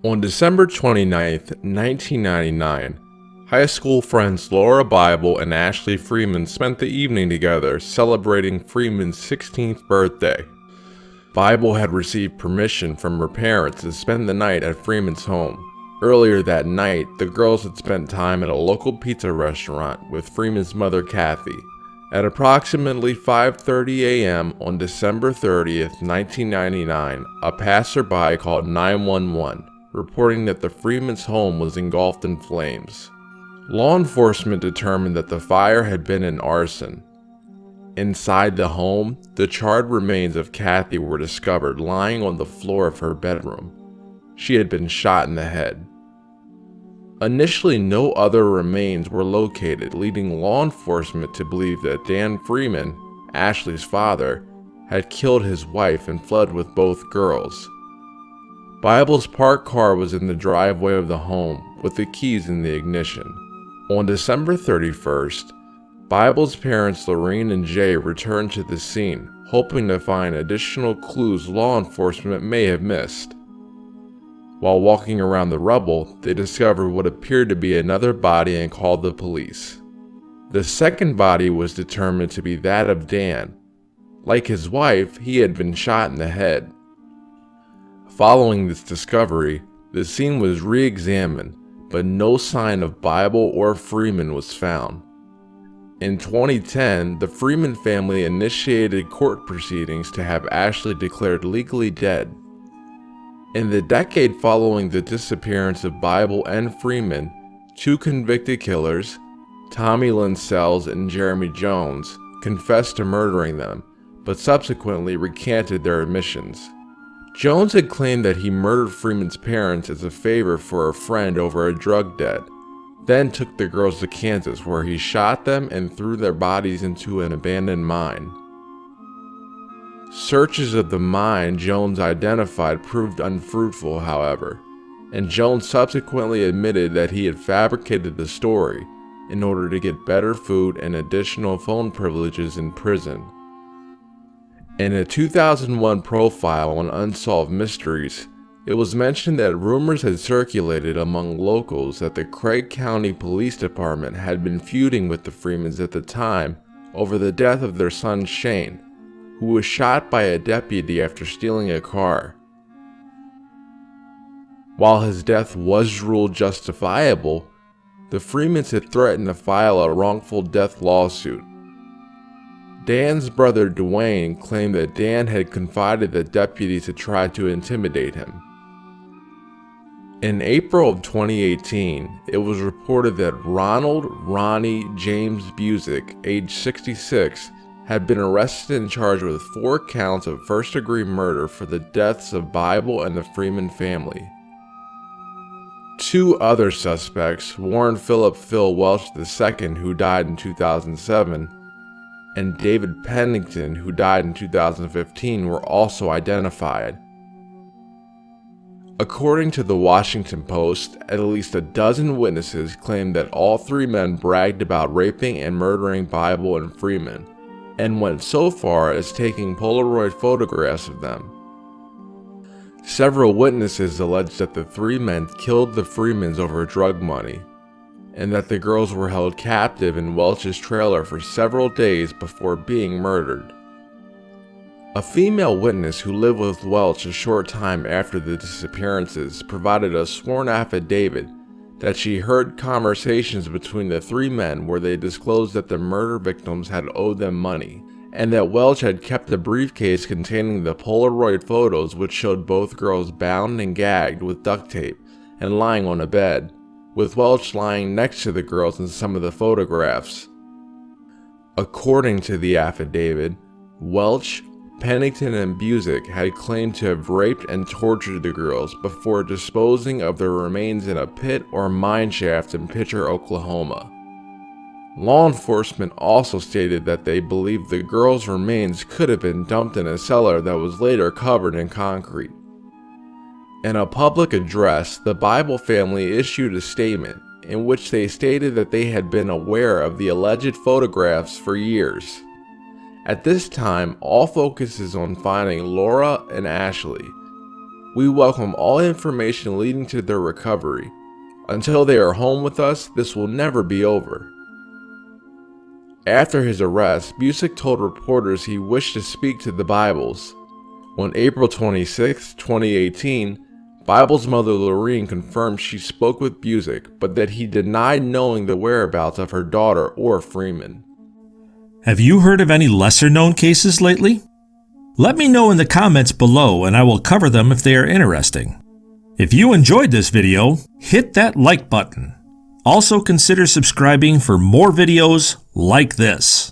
On December 29th, 1999, high school friends Laura Bible and Ashley Freeman spent the evening together celebrating Freeman's 16th birthday. Bible had received permission from her parents to spend the night at Freeman's home. Earlier that night, the girls had spent time at a local pizza restaurant with Freeman's mother, Kathy. At approximately 5:30 a.m. on December 30th, 1999, a passerby called 911, reporting that the Freeman's home was engulfed in flames. Law enforcement determined that the fire had been an arson. Inside the home, the charred remains of Kathy were discovered lying on the floor of her bedroom. She had been shot in the head. Initially, no other remains were located, leading law enforcement to believe that Dan Freeman, Ashley's father, had killed his wife and fled with both girls. Bible's parked car was in the driveway of the home with the keys in the ignition. On December 31st, Bible's parents Lorraine and Jay returned to the scene, hoping to find additional clues law enforcement may have missed. While walking around the rubble, they discovered what appeared to be another body and called the police. The second body was determined to be that of Dan. Like his wife, he had been shot in the head. Following this discovery, the scene was re-examined, but no sign of Bible or Freeman was found. In 2010, the Freeman family initiated court proceedings to have Ashley declared legally dead. In the decade following the disappearance of Bible and Freeman, two convicted killers, Tommy Lynn Sells and Jeremy Jones, confessed to murdering them, but subsequently recanted their admissions. Jones had claimed that he murdered Freeman's parents as a favor for a friend over a drug debt, then took the girls to Kansas where he shot them and threw their bodies into an abandoned mine. Searches of the mine Jones identified proved unfruitful, however, and Jones subsequently admitted that he had fabricated the story in order to get better food and additional phone privileges in prison. In a 2001 profile on Unsolved Mysteries, it was mentioned that rumors had circulated among locals that the Craig County Police Department had been feuding with the Freemans at the time over the death of their son Shane, who was shot by a deputy after stealing a car. While his death was ruled justifiable, the Freemans had threatened to file a wrongful death lawsuit. Dan's brother Dwayne claimed that Dan had confided that deputies had tried to intimidate him. In April of 2018, it was reported that Ronald Ronnie James Busick, age 66, had been arrested and charged with 4 counts of first-degree murder for the deaths of Bible and the Freeman family. 2 other suspects, Warren Philip Phil Welch II, who died in 2007, and David Pennington, who died in 2015, were also identified. According to the Washington Post, at least a dozen witnesses claimed that all 3 men bragged about raping and murdering Bible and Freeman, and went so far as taking Polaroid photographs of them. Several witnesses alleged that the 3 men killed the Freemans over drug money, and that the girls were held captive in Welch's trailer for several days before being murdered. A female witness who lived with Welch a short time after the disappearances provided a sworn affidavit that she heard conversations between the 3 men where they disclosed that the murder victims had owed them money, and that Welch had kept a briefcase containing the Polaroid photos which showed both girls bound and gagged with duct tape and lying on a bed, with Welch lying next to the girls in some of the photographs. According to the affidavit, Welch, Pennington, and Busick had claimed to have raped and tortured the girls before disposing of their remains in a pit or mine shaft in Pitcher, Oklahoma. Law enforcement also stated that they believed the girls' remains could have been dumped in a cellar that was later covered in concrete. In a public address, the Bible family issued a statement in which they stated that they had been aware of the alleged photographs for years. At this time, all focus is on finding Laura and Ashley. We welcome all information leading to their recovery. Until they are home with us, this will never be over. After his arrest, Busick told reporters he wished to speak to the Bibles. On April 26, 2018, Bible's mother Lorene confirmed she spoke with Busick, but that he denied knowing the whereabouts of her daughter or Freeman. Have you heard of any lesser-known cases lately? Let me know in the comments below and I will cover them if they are interesting. If you enjoyed this video, hit that like button. Also consider subscribing for more videos like this.